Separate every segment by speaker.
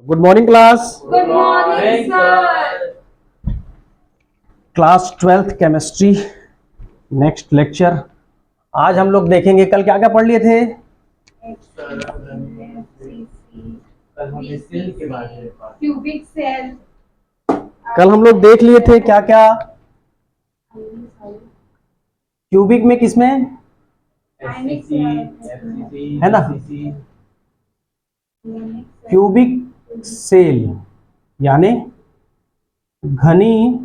Speaker 1: Good morning class.
Speaker 2: Good morning sir.
Speaker 1: Class 12th chemistry next lecture. आज हम लोग देखेंगे कल क्या क्या पढ़ लिए थे।
Speaker 2: Cubic cell.
Speaker 1: कल हम लोग देख लिए थे क्या क्या क्यूबिक में किसमें है ना, क्यूबिक सेल यानी घनी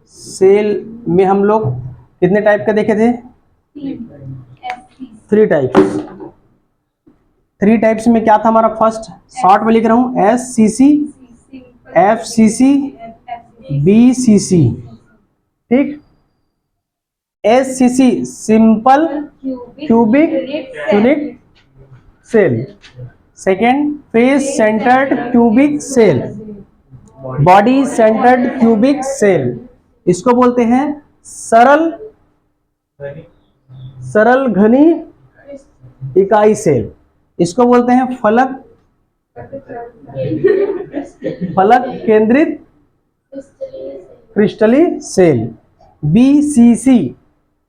Speaker 1: सेल में हम लोग कितने टाइप का देखे थे, थ्री टाइप्स में क्या था हमारा। फर्स्ट शॉर्ट में लिख रहा हूं SCC, FCC, BCC। ठीक, SCC simple cubic unit cell, second face centred cubic cell, body centred cubic cell, इसको बोलते हैं सरल घनी इकाई सेल, इसको बोलते हैं फलक केंद्रित क्रिस्टली सेल। BCC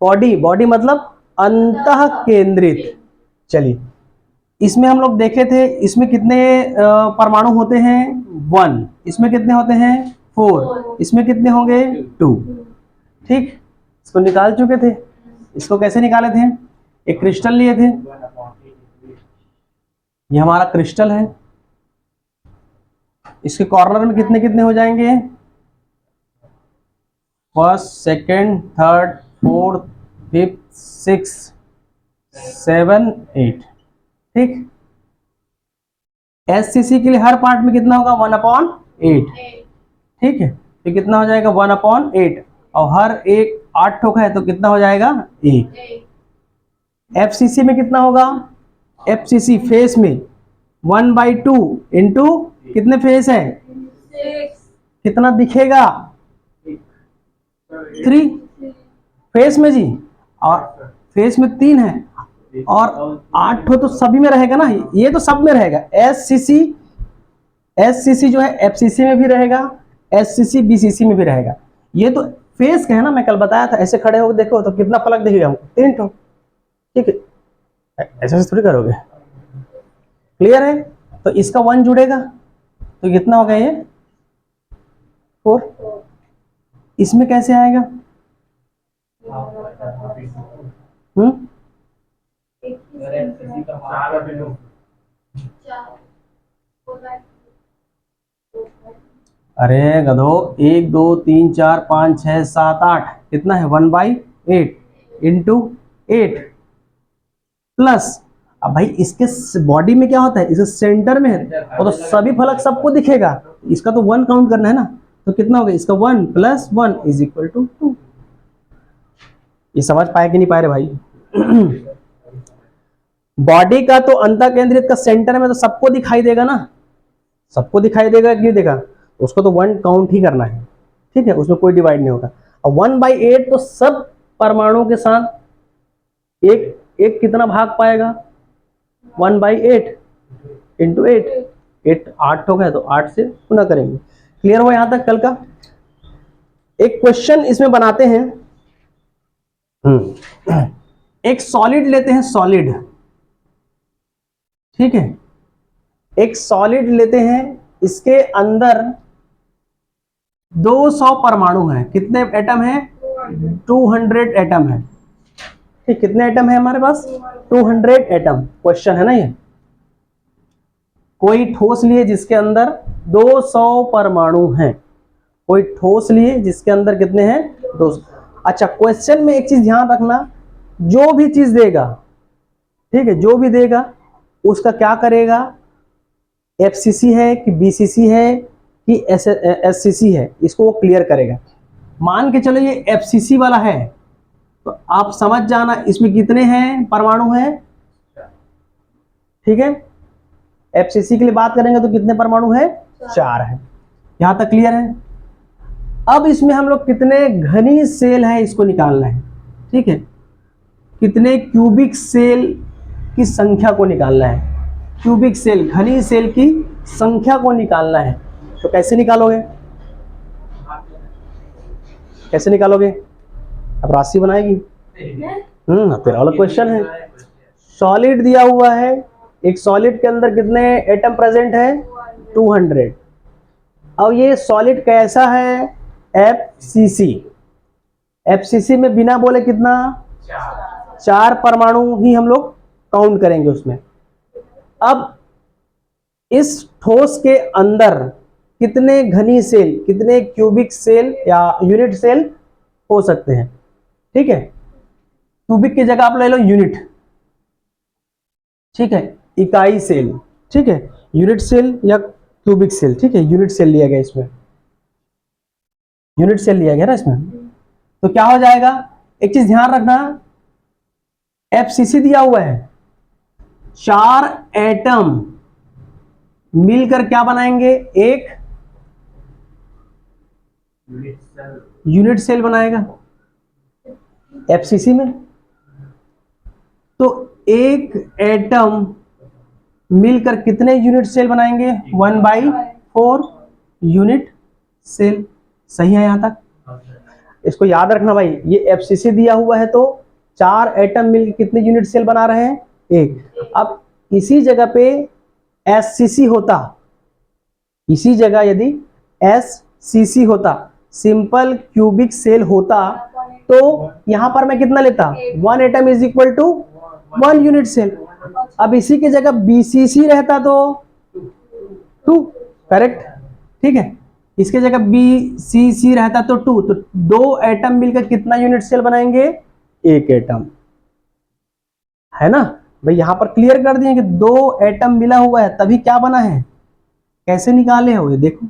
Speaker 1: बॉडी मतलब अंतः केंद्रित। चलिए, इसमें हम लोग देखे थे इसमें कितने परमाणु होते हैं 1, इसमें कितने होते हैं 4, इसमें कितने होंगे 2। ठीक, इसको निकाल चुके थे। इसको कैसे निकाले थे, एक क्रिस्टल लिए थे, ये हमारा क्रिस्टल है, इसके कॉर्नर में कितने कितने हो जाएंगे, first second third fourth fifth six 7 8। ठीक, SCC के लिए हर पार्ट में कितना होगा 1/8। ठीक है, तो कितना हो जाएगा 1/8, और हर एक 8 ठोक है तो कितना हो जाएगा 1। FCC में कितना होगा, FCC फेस में 1/2 इंटू कितने फेस है
Speaker 2: 6।
Speaker 1: कितना दिखेगा 3 फेस में जी, और फेस में 3 है और 8 तो सभी में रहेगा ना, ये तो सब में रहेगा। SCC जो है FCC में भी रहेगा, SCC BCC में भी रहेगा। ये तो फेस का है ना, मैं कल बताया था। ऐसे खड़े होकर देखो तो कितना फलक दिखेगा हमको 3 ठो। ठीक है, ऐसे थोड़ी करोगे। क्लियर है, तो इसका 1 जुड़ेगा तो कितना होगा ये 4। इसमें कैसे आएगा, अरे गधो 1 2 3 4 5 6 7 8 कितना है 1/8 इंटू 8 प्लस। अब भाई इसके बॉडी में क्या होता है, इसके सेंटर में है और तो सभी फलक सबको दिखेगा, इसका तो 1 काउंट करना है ना, तो कितना होगा इसका 1 + 1 = 2। ये समझ पाए कि नहीं पाए रे भाई। बॉडी का तो अंतः केंद्रित का सेंटर में तो सबको दिखाई देगा ना, सबको दिखाई देगा कि नहीं देगा, उसको तो 1 काउंट ही करना है। ठीक है, उसमें कोई डिवाइड नहीं होगा। और 1/8 तो सब परमाणु के साथ एक कितना भाग पाएगा 1/8 इंटू 8 8 हो गया तो 8 से गुना करेंगे। क्लियर हुआ यहां तक। कल का एक क्वेश्चन इसमें बनाते हैं। एक सॉलिड लेते हैं, सॉलिड। ठीक है, एक सॉलिड लेते हैं, इसके अंदर 200 परमाणु हैं। कितने एटम है 200 एटम है। ठीक, कितने एटम है हमारे पास 200 एटम। क्वेश्चन है ना ये, कोई ठोस लिए जिसके अंदर 200 परमाणु हैं, कोई ठोस लिए जिसके अंदर कितने हैं 200। अच्छा, क्वेश्चन में एक चीज ध्यान रखना, जो भी चीज देगा, ठीक है, जो भी देगा उसका क्या करेगा, FCC है कि BCC है कि SCC है, इसको वो क्लियर करेगा। मान के चलो ये FCC वाला है तो आप समझ जाना इसमें कितने हैं परमाणु हैं। ठीक है, FCC के लिए बात करेंगे तो कितने परमाणु हैं 4 है। यहां तक क्लियर है। अब इसमें हम लोग कितने घनी सेल है इसको निकालना है। ठीक है, कितने क्यूबिक सेल की संख्या को निकालना है। क्यूबिक सेल घनी सेल की संख्या को निकालना है, तो कैसे निकालोगे? कैसे निकालोगे? अब राशि बनाएगी। फिर अलग क्वेश्चन है। सॉलिड दिया हुआ है, एक सॉलिड के अंदर कितने एटम प्रेजेंट है? 200। अब ये सॉलिड कैसा है? FCC। FCC में बिना बोले कितना? 4 परमाणु ही हम लोग काउंट करेंगे उसमें। अब इस ठोस के अंदर कितने घनी सेल, कितने क्यूबिक सेल या यूनिट सेल हो सकते हैं? ठीक है, क्यूबिक की जगह आप ले लो यूनिट। ठीक है, इकाई सेल। ठीक है, यूनिट सेल या क्यूबिक सेल। ठीक है, यूनिट सेल लिया गया इसमें, यूनिट सेल लिया गया ना इसमें। तो क्या हो जाएगा? एक चीज ध्यान रखना, FCC दिया हुआ है, 4 एटम मिलकर क्या बनाएंगे? एक यूनिट सेल बनाएगा FCC में। तो एक एटम मिलकर कितने यूनिट सेल बनाएंगे? 1/4 यूनिट सेल। सही है यहां तक? इसको याद रखना भाई, ये FCC दिया हुआ है तो 4 एटम मिलकर कितने यूनिट सेल बना रहे हैं? एक। अब इसी जगह पे SCC होता, इसी जगह यदि SCC होता, सिंपल क्यूबिक सेल होता, तो यहां पर मैं कितना लेता? 1 atom is equal to 1 unit cell. अब इसी की जगह BCC रहता तो 2। करेक्ट? ठीक है, इसके जगह BCC रहता तो 2, तो 2 एटम मिलकर कितना यूनिट सेल बनाएंगे? 1 एटम। है ना भाई? यहां पर क्लियर कर दिए कि 2 एटम मिला हुआ है तभी क्या बना है। कैसे निकाले हो ये देखो।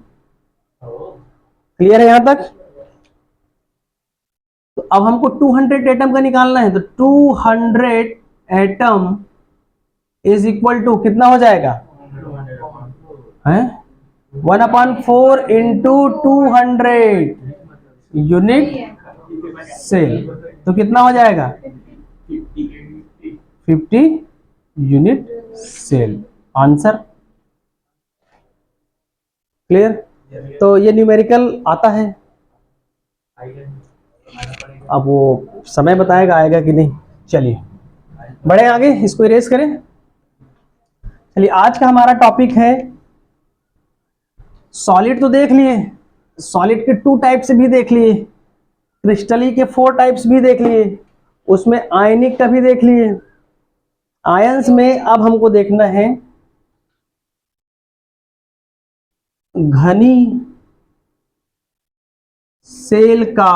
Speaker 1: क्लियर है यहां तक? तो अब हमको 200 एटम का निकालना है, तो 200 एटम इज इक्वल टू कितना हो जाएगा? है 1/4 इंटू 200 यूनिट सेल। तो कितना हो जाएगा? 50 यूनिट सेल। Answer clear? तो ये न्यूमेरिकल आता है। अब वो समय बताएगा आएगा कि नहीं। चलिए बढ़े आगे, इसको इरेज करें। चलिए, आज का हमारा टॉपिक है सॉलिड। तो देख लिए, सॉलिड के 2 टाइप्स भी देख लिए, क्रिस्टली के 4 टाइप्स भी देख लिए, उसमें आयनिक का भी देख लिए। आयंस में अब हमको देखना है घनी सेल का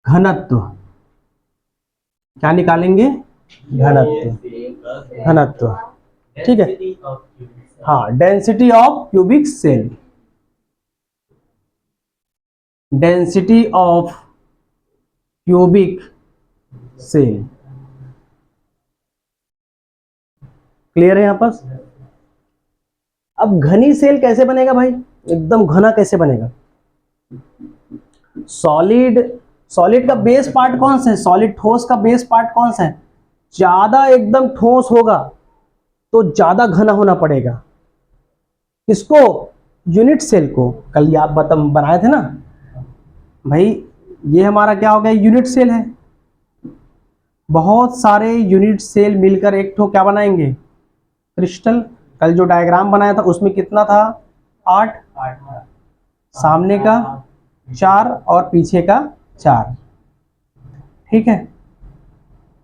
Speaker 1: घनत्व। क्या निकालेंगे? घनत्व। घनत्व। ठीक है, हाँ, density of cubic cell. Density of cubic cell. Clear है यहां पर? अब घनी सेल कैसे बनेगा भाई? एकदम घना कैसे बनेगा? सॉलिड का बेस पार्ट कौन सा है? सॉलिड ठोस का बेस पार्ट कौन सा है? ज्यादा एकदम ठोस होगा तो ज्यादा घना होना पड़ेगा। किसको? यूनिट सेल को। कल आप बनाए थे ना भाई, ये हमारा क्या हो गया? यूनिट सेल है। बहुत सारे यूनिट सेल मिलकर एक ठो क्या बनाएंगे? क्रिस्टल। कल जो डायग्राम बनाया था उसमें कितना था? 8। सामने का 4 और पीछे का 4। ठीक है,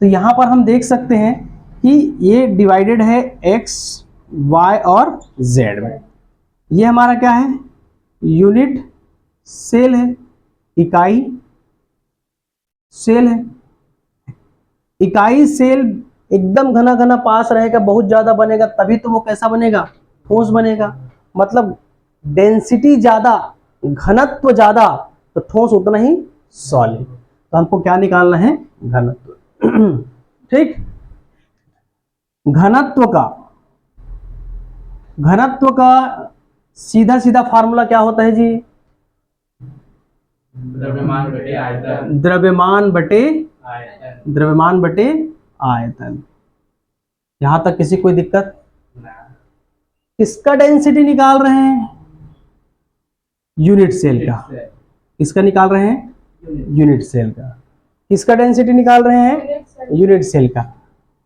Speaker 1: तो यहां पर हम देख सकते हैं कि ये डिवाइडेड है x, y और z में। ये हमारा क्या है? यूनिट सेल है, इकाई सेल है। इकाई सेल एकदम घना घना पास रहेगा, बहुत ज्यादा बनेगा, तभी तो वो कैसा बनेगा? ठोस बनेगा। मतलब डेंसिटी ज्यादा, घनत्व ज्यादा, तो ठोस उतना ही सॉलिड। तो हमको क्या निकालना है? घनत्व। ठीक, घनत्व का सीधा सीधा फार्मूला क्या होता है जी?
Speaker 3: द्रव्यमान बटे आयतन।
Speaker 1: द्रव्यमान बटे आयतन। यहां तक किसी कोई दिक्कत? किसका डेंसिटी निकाल रहे हैं? यूनिट सेल का। किसका निकाल रहे हैं? यूनिट सेल का। किसका डेंसिटी निकाल रहे हैं? यूनिट सेल का।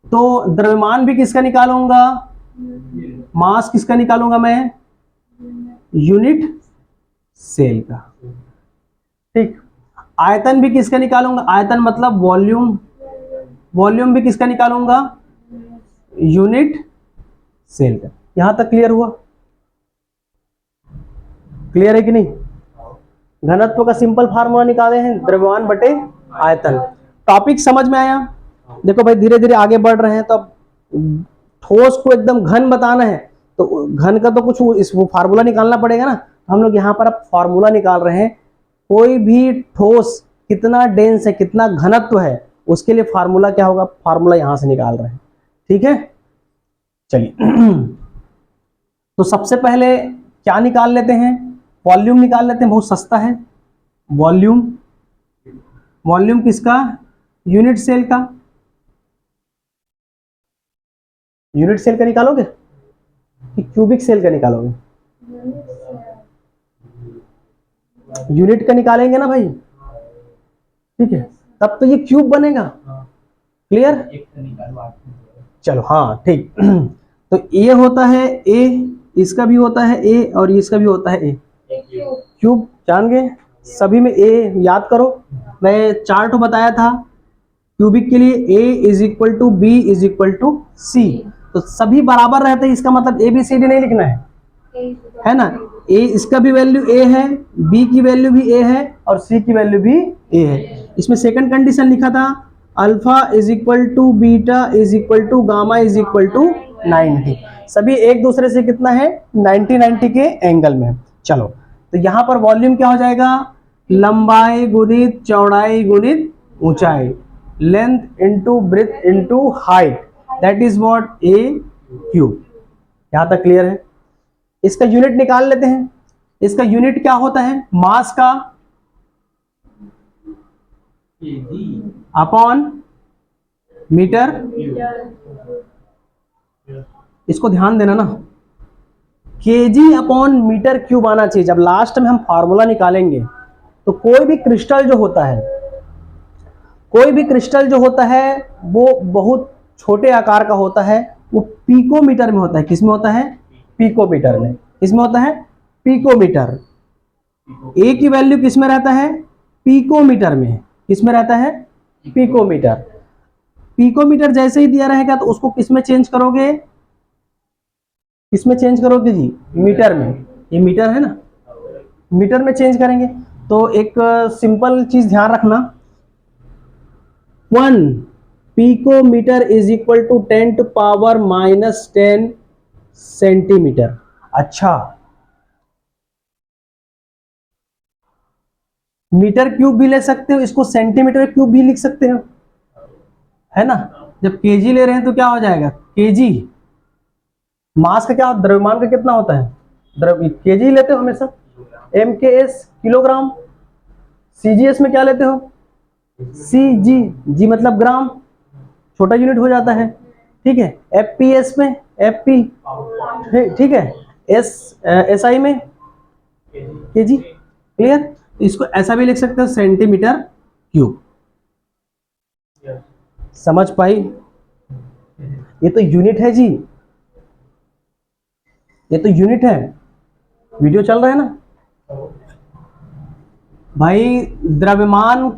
Speaker 1: तो द्रव्यमान भी किसका निकालूंगा? मास किसका निकालूंगा मैं? यूनिट सेल का। ठीक। आयतन भी किसका निकालूंगा? आयतन मतलब वॉल्यूम। वॉल्यूम भी किसका निकालूंगा? यूनिट सेल का। यहां तक क्लियर हुआ? क्लियर है कि नहीं? घनत्व का सिंपल फार्मूला निकाले हैं, द्रव्यमान बटे आयतन। टॉपिक समझ में आया? देखो भाई धीरे धीरे आगे बढ़ रहे हैं, तो अब ठोस को एकदम घन बताना है तो घन का तो कुछ इस वो फार्मूला निकालना पड़ेगा ना। हम लोग यहाँ पर अब फार्मूला निकाल रहे हैं। कोई भी ठोस कितना डेंस है, कितना घनत्व है, उसके लिए फार्मूला क्या होगा? फार्मूला यहां से निकाल रहे हैं। ठीक है, चलिए। तो सबसे पहले क्या निकाल लेते हैं? वॉल्यूम निकाल लेते हैं, बहुत सस्ता है। वॉल्यूम, वॉल्यूम किसका? यूनिट सेल का। यूनिट सेल का निकालोगे कि क्यूबिक सेल का निकालोगे? यूनिट का निकालेंगे ना भाई, ठीक है, तब तो ये क्यूब बनेगा। क्लियर? चलो हाँ ठीक। तो ये होता है ए, इसका भी होता है ए, और इसका भी होता है ए। क्यूब जान गए? सभी में ए याद करो। मैं चार्ट बताया था क्यूबिक के लिए, A is equal to B is equal to C. तो सभी बराबर रहते हैं, इसका मतलब ए बी सी डी नहीं लिखना है ना। ए इसका भी वैल्यू ए है, बी की वैल्यू भी ए है, और सी की वैल्यू भी ए है। इसमें सेकंड कंडीशन लिखा था alpha is equal to beta is equal to gamma is equal to 90। सभी एक दूसरे से कितना है? 90 के एंगल में। चलो, तो यहां पर वॉल्यूम क्या हो जाएगा? लंबाई गुणित चौड़ाई गुणित ऊंचाई, length into breadth into height, that is what? A cube. यहां तक क्लियर है? इसका यूनिट निकाल लेते हैं। इसका यूनिट क्या होता है? मास का अपॉन मीटर। इसको ध्यान देना ना, केजी अपॉन मीटर क्यूब आना चाहिए। जब लास्ट में हम फार्मूला निकालेंगे तो कोई भी क्रिस्टल जो होता है, कोई भी क्रिस्टल जो होता है वो बहुत छोटे आकार का होता है, वो पिकोमीटर में होता है। किसमें होता है? पिकोमीटर में। किसमें होता है? पिकोमीटर। ए की वैल्यू किसमें रहता है? पिकोमीटर में। किसमें रहता है? पिकोमीटर। पिकोमीटर जैसे ही दिया रहेगा तो उसको किसमें चेंज करोगे? किसमें चेंज करोगे जी? मीटर में। ये मीटर है ना, मीटर में चेंज करेंगे। तो एक सिंपल चीज ध्यान रखना, 1 picometre is equal to 10⁻⁻10 centimetre. अच्छा, मीटर क्यूब भी ले सकते हो, इसको सेंटीमीटर क्यूब भी लिख सकते हो, है ना। जब केजी ले रहे हैं तो क्या हो जाएगा? केजी। मास का क्या, द्रव्यमान का कितना होता है? केजी लेते हो हमेशा। MKS kilogram. सीजीएस में क्या लेते हो? सीजी, जी मतलब ग्राम, छोटा यूनिट हो जाता है। ठीक है। एफपीएस में एफपी, ठीक है। एसआई में केजी। क्लियर? इसको ऐसा भी लिख सकते हो, सेंटीमीटर क्यूब। समझ पाई? ये तो यूनिट है जी, ये तो यूनिट है। वीडियो चल रहा है ना भाई। द्रव्यमान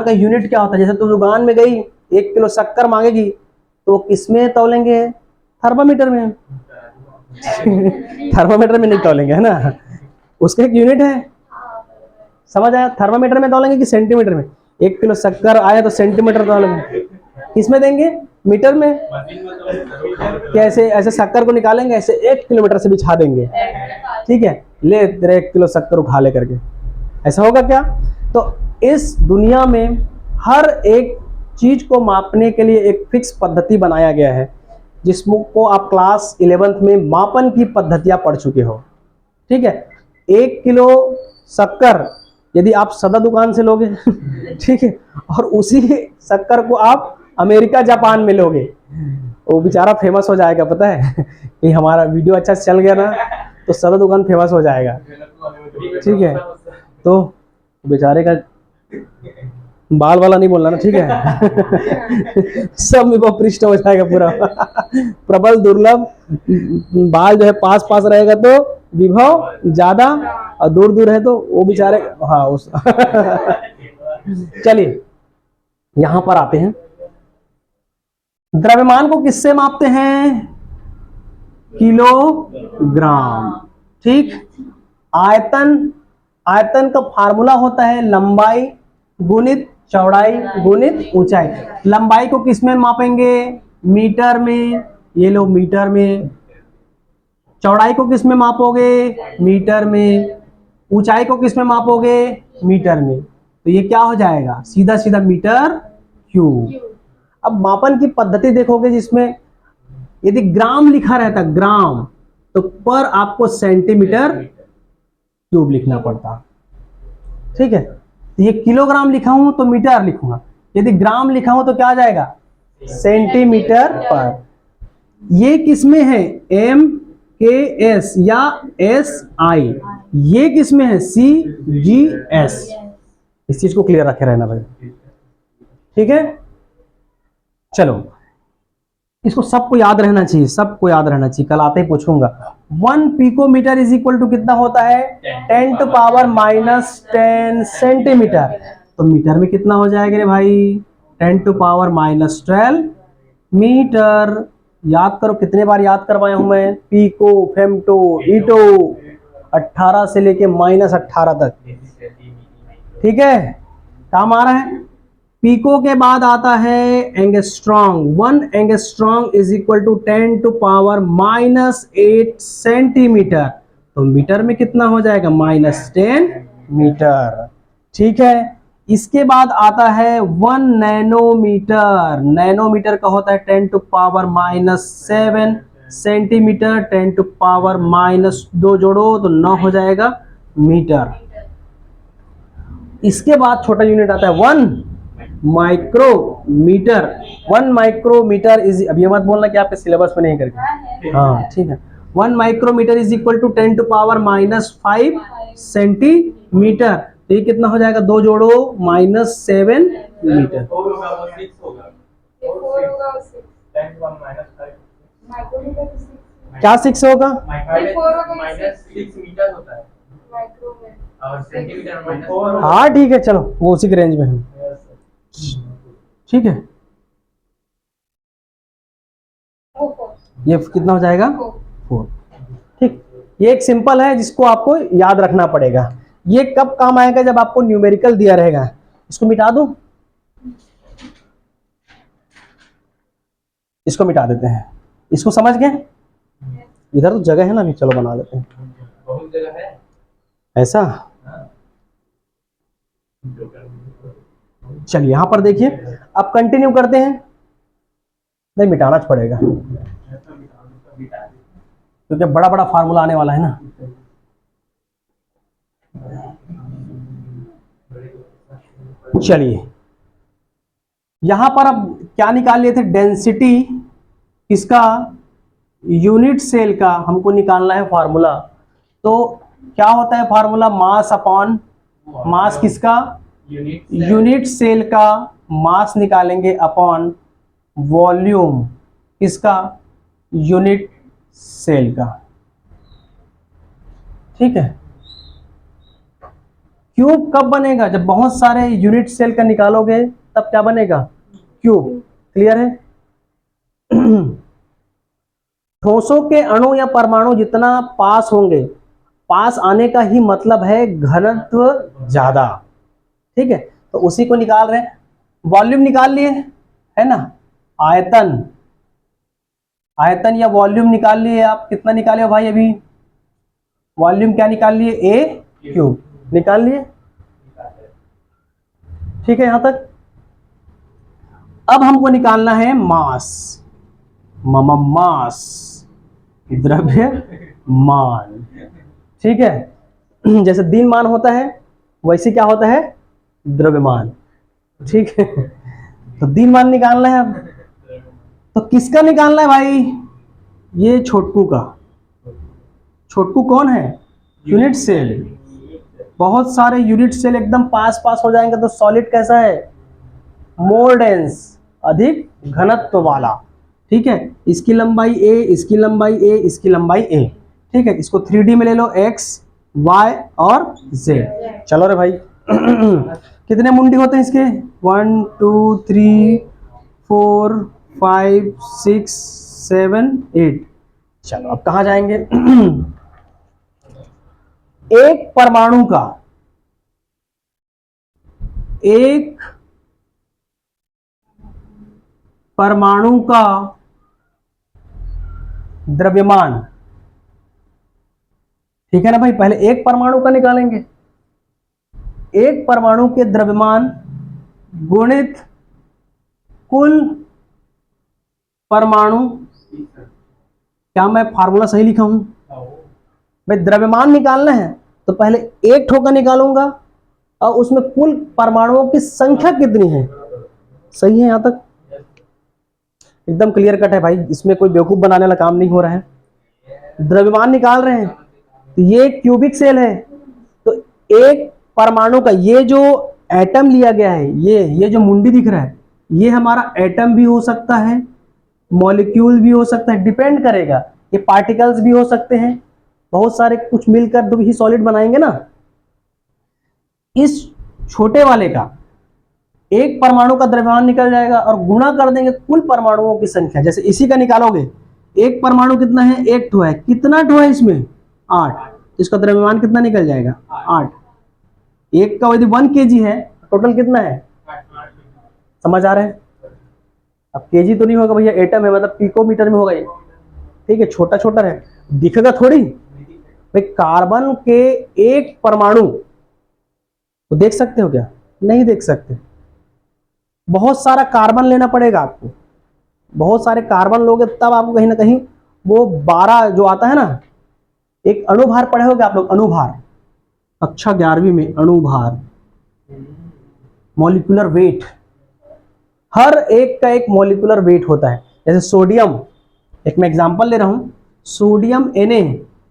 Speaker 1: का यूनिट क्या होता है? जैसे तुम दुकान में गई, 1 किलो शक्कर मांगेगी तो किसमें तौलेंगे? थर्मामीटर में। थर्मामीटर में नहीं तौलेंगे, है ना। उसका एक यूनिट है, समझ आया? थर्मामीटर में तौलेंगे कि सेंटीमीटर में? 1 किलो शक्कर आया तो सेंटीमीटर तौलेंगे। किसमें देंगे? मीटर में। कैसे? ऐसे शक्कर को निकालेंगे, ऐसे 1 किलोमीटर से बिछा देंगे, ठीक है। ले तेरे 1 किलो शक्कर उठा ले करके, ऐसा होगा क्या? तो इस दुनिया में हर एक चीज को मापने के लिए एक फिक्स पद्धति बनाया गया है, जिसको आप क्लास 11th में मापन की पद्धतियां पढ़ चुके हो, ठीक है। 1 किलो शक्कर यदि आप सदा दुकान से लोगे ठीक है, और उसी शक्कर को आप अमेरिका जापान में लोगे वो बेचारा फेमस हो जाएगा, पता है कि हमारा वीडियो अच्छा चल गया ना तो सारा दुकान फेमस हो जाएगा। ठीक है, तो बेचारे का बाल वाला नहीं बोलना ना, ठीक है सब में वो पृष्ठ हो जाएगा पूरा प्रबल दुर्लभ, बाल जो है पास पास रहेगा तो विभव ज्यादा, और दूर दूर है तो वो बेचारे, हाँ उस चलिए यहां पर आते हैं, द्रव्यमान को किससे मापते हैं? किलोग्राम। ठीक, आयतन, आयतन का फार्मूला होता है लंबाई गुणित चौड़ाई गुणित ऊंचाई। लंबाई को किस में मापेंगे? मीटर में, ये लो मीटर में। चौड़ाई को किस में मापोगे? मीटर में। ऊंचाई को किस में मापोगे? मीटर में। तो ये क्या हो जाएगा? सीधा सीधा मीटर क्यूब। अब मापन की पद्धति देखोगे, जिसमें यदि ग्राम लिखा रहता ग्राम, तो पर आपको सेंटीमीटर क्यूब लिखना पड़ता। ठीक है, तो ये किलोग्राम लिखा हूं तो मीटर लिखूंगा, यदि ग्राम लिखा हूं तो क्या आ जाएगा? सेंटीमीटर पर। ये किसमें है? एम के एस या एस आई। ये किसमें है? सी जी एस। इस चीज को क्लियर रखे रहना भाई। ठीक है, चलो इसको सबको याद रहना चाहिए, सबको याद रहना चाहिए, कल आते ही पूछूंगा। 1 पिकोमीटर इज इक्वल टू कितना होता है? 10 टू पावर -10 सेंटीमीटर। तो मीटर में कितना हो जाएगा रे भाई? 10 टू पावर -12 मीटर। याद करो, कितने बार याद करवाया हूं मैं? पिको, फेम्टो, ईटो, 18 से लेके -18 तक। ठीक है, काम आ रहा है। पिको के बाद आता है angstrom. 1 angstrom is equal to 10 to power -8 centimetre. तो मीटर में कितना हो जाएगा? -10 मीटर। ठीक है, इसके बाद आता है 1 नैनोमीटर। नैनोमीटर का होता है 10 to power -7 centimetre. 10 to power -2 जोड़ो तो 9 हो जाएगा मीटर। इसके बाद छोटा यूनिट आता है 1 माइक्रोमीटर। 1 माइक्रोमीटर इज, अब ये मत बोलना कि आपके सिलेबस में नहीं करके, हाँ ठीक है। 1 micrometre is equal to 10 to power -5 centimetre. तो ये कितना हो जाएगा? 2 जोड़ो -7 मीटर।
Speaker 2: ये 4 होगा और 6 माइक्रोमीटर की 6
Speaker 1: क्या 6 होगा?
Speaker 3: -6 मीटर होता है
Speaker 2: माइक्रोमीटर
Speaker 3: और सेंटीमीटर -4।
Speaker 1: हाँ ठीक है, चलो वो उसी के रेंज में है। ठीक है, ये कितना हो जाएगा? 4। ठीक, ये एक सिंपल है जिसको आपको याद रखना पड़ेगा। ये कब काम आएगा? जब आपको न्यूमेरिकल दिया रहेगा। इसको मिटा दो, इसको मिटा देते हैं। इसको समझ गए? इधर तो जगह है ना, अभी चलो बना देते हैं।
Speaker 3: बहुत जगह है
Speaker 1: ऐसा, चलिए यहां पर देखिए, अब कंटिन्यू करते हैं। नहीं, मिटाना पड़ेगा क्योंकि बड़ा बड़ा फार्मूला आने वाला है ना। चलिए यहां पर अब क्या निकाल लिए थे? डेंसिटी किसका? यूनिट सेल का हमको निकालना है फार्मूला। तो क्या होता है फार्मूला? मास अपॉन मास किसका? यूनिट सेल का मास निकालेंगे अपॉन वॉल्यूम किसका? यूनिट सेल का। ठीक है, क्यूब कब बनेगा? जब बहुत सारे यूनिट सेल का निकालोगे तब क्या बनेगा? क्यूब। क्लियर है? ठोसों के अणु या परमाणु जितना पास होंगे, पास आने का ही मतलब है घनत्व ज्यादा। ठीक है, तो उसी को निकाल रहे हैं। वॉल्यूम निकाल लिए है ना, आयतन, आयतन या वॉल्यूम निकाल लिए आप। कितना निकाले हो भाई अभी? वॉल्यूम क्या निकाल लिए? ए क्यूब निकाल लिए। ठीक है यहां तक। अब हमको निकालना है मास। मास, द्रव्यमान। ठीक है, जैसे दीनमान होता है वैसे क्या होता है? द्रव्यमान। ठीक है, तो दीनमान निकालना है अब। तो किसका निकालना है भाई? ये छोटू का। छोटू कौन है? Unit cell. बहुत सारे यूनिट सेल एकदम पास पास हो जाएंगे तो सॉलिड कैसा है? मोर डेंस, अधिक घनत्व वाला। ठीक है, इसकी लंबाई a, इसकी लंबाई a, इसकी लंबाई a। ठीक है, इसको 3D में ले लो, x, y और z। चलो रे भाई कितने मुंडी होते हैं इसके? 1 2 3 4 5 6 7 8। चलो अब कहाँ जाएंगे? एक परमाणु का, एक परमाणु का द्रव्यमान, ठीक है ना भाई? पहले एक परमाणु का निकालेंगे। एक परमाणु के द्रव्यमान गुणित कुल परमाणु। क्या मैं फार्मूला सही लिखा हूं भाई? द्रव्यमान निकालना है तो पहले एक ठोका निकालूंगा और उसमें कुल परमाणुओं की संख्या कितनी है। सही है? यहां तक एकदम क्लियर कट है भाई, इसमें कोई बेवकूफ बनाने वाला काम नहीं हो रहा है। द्रव्यमान निकाल रहे हैं तो ये क्यूबिक सेल है, तो एक परमाणु का ये जो एटम लिया गया है, ये जो मुंडी दिख रहा है, ये हमारा एटम भी हो सकता है, मॉलिक्यूल भी हो सकता है, डिपेंड करेगा। ये पार्टिकल्स भी हो सकते हैं, बहुत सारे कुछ मिलकर तो ही सॉलिड बनाएंगे ना। इस छोटे वाले का एक परमाणु का द्रव्यमान निकल जाएगा और गुणा कर देंगे कुल परमाणुओं की संख्या। जैसे इसी का निकालोगे, एक परमाणु कितना है? एक ठो है। कितना ठो है इसमें? 8। तो इसका द्रव्यमान कितना निकल जाएगा? 8। एक का यदि 1 kg है, टोटल कितना है? समझ आ रहा है? अब केजी तो नहीं होगा भैया, एटम है, मतलब पिकोमीटर में होगा ये। ठीक है, छोटा छोटा है, दिखेगा थोड़ी भाई। कार्बन के एक परमाणु तो देख सकते हो क्या? नहीं देख सकते। बहुत सारा कार्बन लेना पड़ेगा आपको। बहुत सारे कार्बन लोगे तब आपको कहीं ना कहीं वो 12 जो आता है ना, एक अणुभार पढ़े होगे आप लोग, अणुभार, कक्षा 11वीं में। अणुभार, मॉलिक्यूलर वेट, हर एक का एक मॉलिक्यूलर वेट होता है। जैसे सोडियम, एक मैं एग्जांपल ले रहा हूं, सोडियम Na,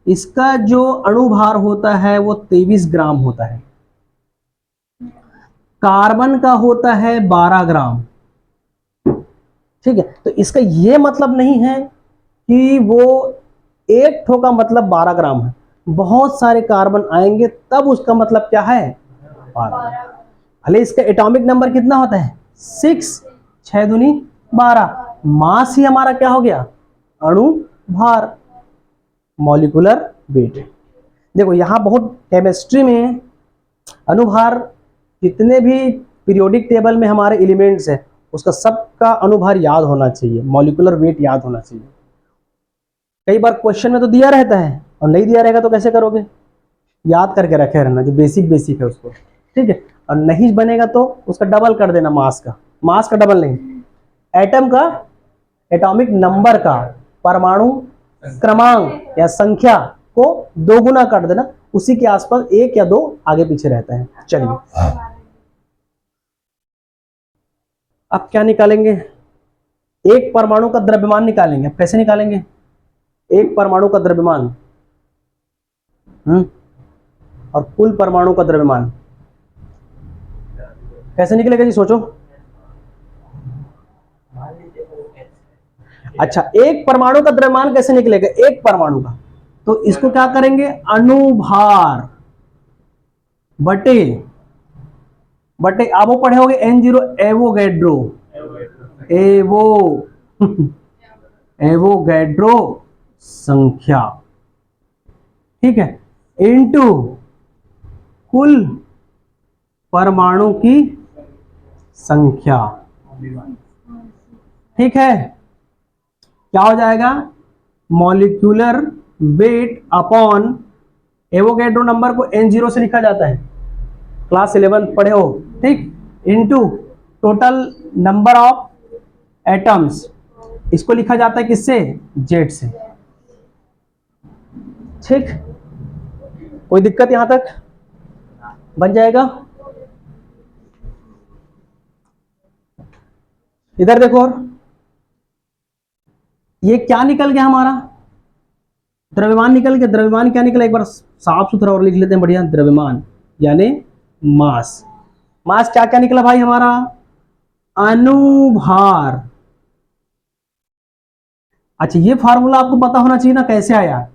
Speaker 1: इसका जो अणुभार होता है वो 23 ग्राम होता है। कार्बन का होता है 12 ग्राम। ठीक है, तो इसका ये मतलब नहीं है कि वो एक ठो का मतलब 12 ग्राम है। बहुत सारे कार्बन आएंगे तब उसका मतलब क्या है? 12। भले इसका एटॉमिक नंबर कितना होता है? 6, 6 दूनी 12। मास ही हमारा क्या हो गया? अणु भार, मॉलिक्यूलर वेट। देखो यहां बहुत केमिस्ट्री में अणुभार, जितने भी पीरियोडिक टेबल में हमारे एलिमेंट्स है उसका सबका अणुभार याद होना चाहिए, मॉलिक्यूलर वेट याद होना चाहिए। कई बार क्वेश्चन में तो दिया रहता है और नहीं दिया रहेगा तो कैसे करोगे? याद करके रखे रहना, जो बेसिक बेसिक है उसको। ठीक है, और नहीं बनेगा तो उसका डबल कर देना, मास का डबल नहीं, एटम का, एटॉमिक नंबर का, परमाणु क्रमांक या संख्या को 2 गुना कर देना, उसी के आसपास 1 या 2 आगे पीछे रहता है। चलिए अब क्या निकालेंगे? एक परमाणु का द्रव्यमान निकालेंगे। कैसे निकालेंगे एक परमाणु का द्रव्यमान? और कुल परमाणु का द्रव्यमान कैसे निकलेगा जी? सोचो। अच्छा, एक परमाणु का द्रव्यमान कैसे निकलेगा? एक परमाणु का, तो इसको क्या करेंगे? अणुभार बटे आप वो पढ़े होगे N0, एवोगैड्रो, एवोगैड्रो संख्या। ठीक है, इनटू कुल परमाणु की संख्या। ठीक है, क्या हो जाएगा? Molecular weight upon, Avogadro number को N0 से लिखा जाता है, क्लास 11 पढ़े हो। ठीक, into total number of atoms, इसको लिखा जाता है किससे? Z से। ठीक, कोई दिक्कत यहां तक? बन जाएगा। इधर देखो, और ये क्या निकल गया हमारा, द्रव्यमान निकल गया। द्रव्यमान क्या निकला, एक बार साफ सुथरा और लिख लेते हैं बढ़िया, द्रव्यमान यानी मास। मास क्या क्या निकला भाई हमारा, अनुभार। अच्छा ये फार्मूला आपको पता होना चाहिए ना, कैसे आया।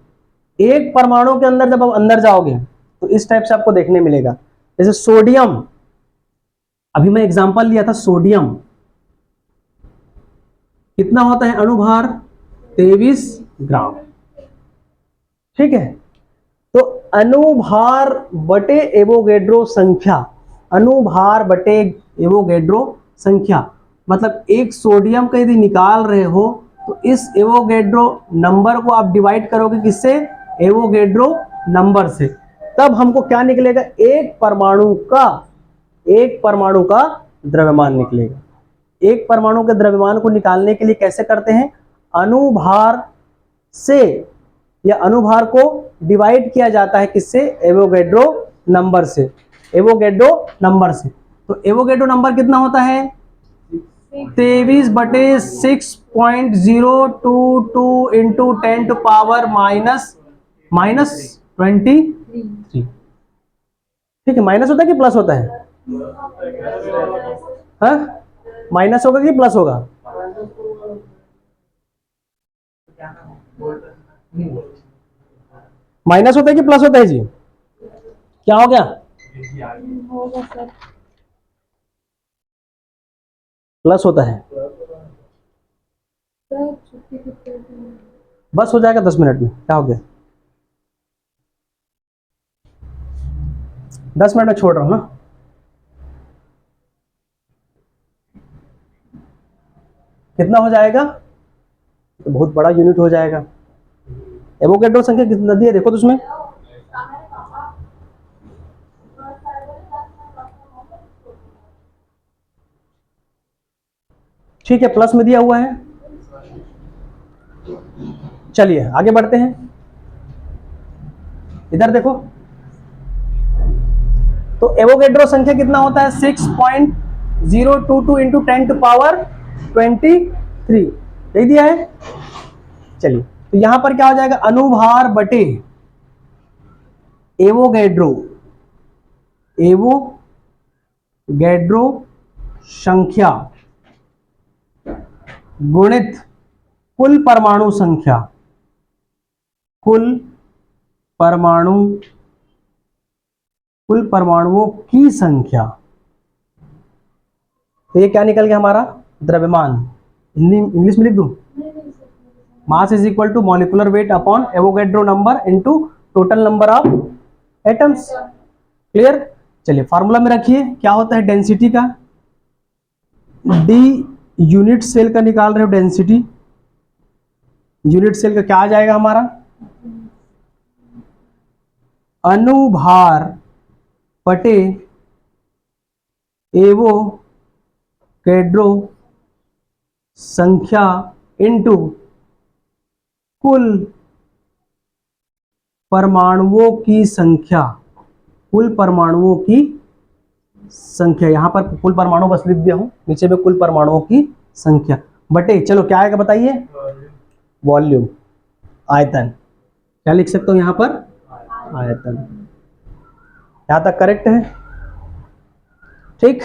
Speaker 1: एक परमाणु के अंदर जब आप अंदर जाओगे तो इस टाइप से आपको देखने मिलेगा। जैसे सोडियम, अभी मैं एग्जांपल लिया था, सोडियम कितना होता है अणुभार, 23 ग्राम। ठीक है, तो अणुभार बटे एवोगैड्रो संख्या, अणुभार बटे एवोगैड्रो संख्या, मतलब एक सोडियम का यदि निकाल रहे हो तो इस एवोगैड्रो नंबर को आप डिवाइड करोगे किससे, एवोगैड्रो नंबर से, तब हमको क्या निकलेगा, एक परमाणु का द्रव्यमान निकलेगा। एक परमाणु के द्रव्यमान को निकालने के लिए कैसे करते हैं, अणुभार से या अणुभार को डिवाइड किया जाता है किससे, एवोगैड्रो नंबर से, एवोगैड्रो नंबर से। तो एवोगैड्रो नंबर कितना होता है, 23 बटे 6.022 इंटू 10 टू पावर -23। ठीक है, माइनस होता है कि प्लस होता है, हाँ माइनस होगा कि प्लस होगा, माइनस होता है कि प्लस होता है जी, क्या हो गया,
Speaker 2: होगा सर।
Speaker 1: प्लस होता है।
Speaker 2: सर छुट्टी कितने दिन?
Speaker 1: बस हो जाएगा 10 मिनट में, क्या हो गया, 10 मिनट में छोड़ रहा हूं ना। कितना हो जाएगा, तो बहुत बड़ा यूनिट हो जाएगा। एवोगैड्रो संख्या कितना दी है देखो तो उसमें, ठीक है प्लस में दिया हुआ है। चलिए आगे बढ़ते हैं, इधर देखो, तो एवोगैड्रो संख्या कितना होता है, 6.022 इंटू 10 टू पावर 23, यही दिया है। चलिए तो यहां पर क्या हो जाएगा, अणुभार बटे एवोगैड्रो, एवोगैड्रो संख्या गुणित कुल परमाणु संख्या, कुल परमाणुओं की संख्या। तो ये क्या निकल गया हमारा, द्रव्यमान। हिंदी इंग्लिश में लिख दूं, mass is equal to molecular weight upon Avogadro number into total number of atoms. Clear. चलिए फार्मूला में रखिए, क्या होता है डेंसिटी का, डी यूनिट सेल का निकाल रहे हो डेंसिटी, यूनिट सेल का क्या आ जाएगा हमारा, अणुभार बटे एवोगैड्रो संख्या इनटू कुल परमाणुओं की संख्या, कुल परमाणुओं की संख्या, यहां पर कुल परमाणु बस लिख दिया हूं, नीचे में कुल परमाणुओं की संख्या बटे, चलो क्या आएगा बताइए, वॉल्यूम, आयतन। क्या लिख सकता हूं यहां पर, आयतन। यहां तक करेक्ट है, ठीक।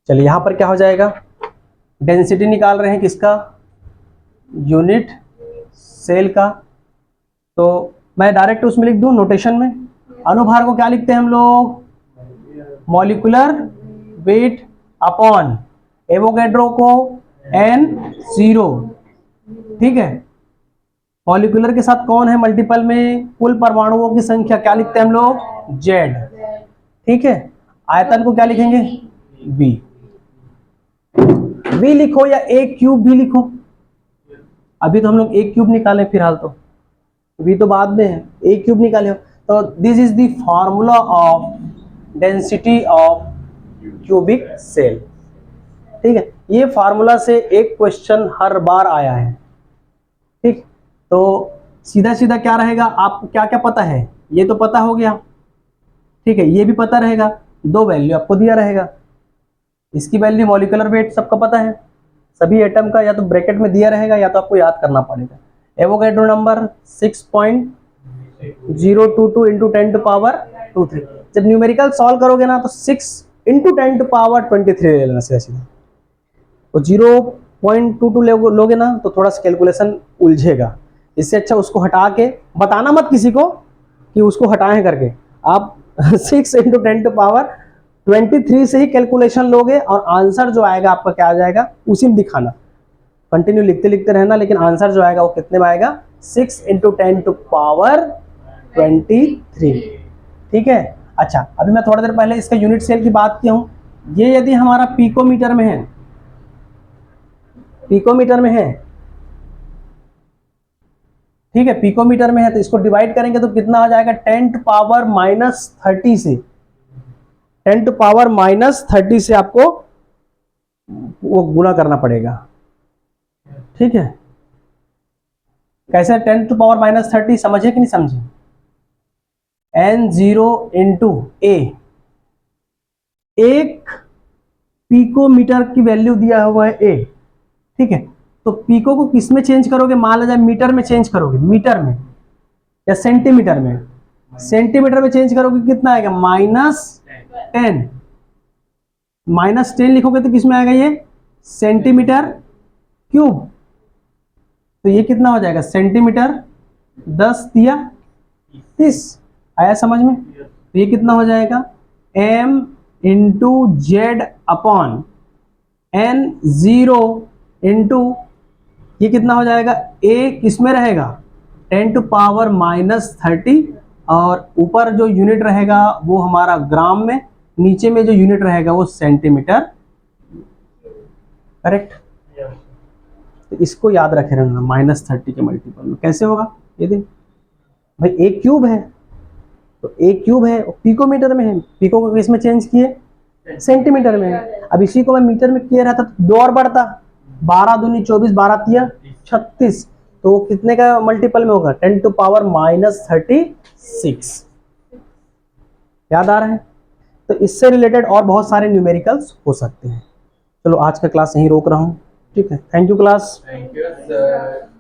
Speaker 1: चलिए यहां पर क्या हो जाएगा, डेंसिटी निकाल रहे हैं किसका, यूनिट सेल का। तो मैं डायरेक्ट उसमें लिख दूं नोटेशन में, अणुभार को क्या लिखते हैं हम लोग, मॉलिक्यूलर वेट अपॉन एवोगैड्रो को N0, ठीक है। मॉलिक्यूलर के साथ कौन है मल्टीपल में, कुल परमाणुओं की संख्या क्या लिखते हैं हम लोग, Z, ठीक है। आयतन को क्या लिखेंगे, V, V लिखो या A क्यूब भी लिखो, अभी तो हम लोग A क्यूब निकाले फिलहाल, तो V तो बाद में है, A क्यूब निकाले हो। तो this is the formula of density of cubic cell, ठीक है। ये फार्मूला से एक क्वेश्चन हर बार आया है, ठीक। तो सीधा सीधा क्या रहेगा, आपको क्या क्या पता है, ये तो पता हो गया, ठीक है, ये भी पता रहेगा, 2 वैल्यू आपको दिया रहेगा। इसकी वैल्यू मॉलिक्यूलर वेट सबका पता है, सभी एटम का या तो ब्रैकेट में दिया रहेगा या तो आपको याद करना पड़ेगा। Avogadro number 6.022 into 10⁻²3। जब न्यूमेरिकल सॉल्व करोगे ना तो 6 इंटू 10⁻23 ले लेना सीधा। तो 0.22 लोगे ना तो थोड़ा सा कैलकुलेशन उलझेगा। इससे अच्छा उसको हटा के बताना मत किसी को कि उसको हटाएं करके, आप 6 इंटू 10⁻23 से ही कैलकुलेशन लोगे और आंसर जो आएगा आपका क्या आ जाएगा उसी में दिखाना। कंटिन्यू लिखते लिखते रहना, लेकिन आंसर जो आएगा वो कितने में आएगा, 6 इंटू 10⁻23। ठीक है। अच्छा, अभी मैं थोड़ी देर पहले इसका यूनिट सेल की बात किया हूं। ये यदि हमारा पिकोमीटर में है, पिकोमीटर में है, ठीक है, पिकोमीटर में है, तो इसको डिवाइड करेंगे तो कितना आ जाएगा, 10⁻−30 से, 10⁻−30 से आपको वो गुणा करना पड़ेगा। ठीक है, कैसे 10⁻−30 समझे कि नहीं समझे। N0 इंटू ए, एक पिकोमीटर की वैल्यू दिया हुआ है ए, ठीक है, तो पिको को किस में चेंज करोगे, मान लो मीटर में चेंज करोगे, मीटर में या सेंटीमीटर में, सेंटीमीटर में चेंज करोगे कितना आएगा, -10, -10 लिखोगे तो किस में आएगा, ये सेंटीमीटर क्यूब। तो ये कितना हो जाएगा, सेंटीमीटर 10 दिया 30, आया समझ में। तो ये कितना हो जाएगा, m into Z upon N0 into ये कितना हो जाएगा, a किस में रहेगा, 10⁻−30, और ऊपर जो यूनिट रहेगा वो हमारा ग्राम में, नीचे में जो यूनिट रहेगा वो सेंटीमीटर। करेक्ट। तो इसको याद रखे रहना, -30 के मल्टीपल में कैसे होगा, ये देख भाई, a क्यूब है तो a क्यूब है, पिकोमीटर में है, पिको को किस में चेंज किए, सेंटीमीटर में। अब इसी को मैं मीटर में किया रहता तो 2 और बढ़ता, 12 दूनी 24, 12 तिया 36, तो वो कितने का मल्टीपल में होगा, 10⁻−36। याद आ रहा है। तो इससे रिलेटेड और बहुत सारे न्यूमेरिकल्स हो सकते हैं। चलो आज का क्लास यहीं रोक रहा हूँ, ठीक है, thank you class.
Speaker 3: Thank you sir.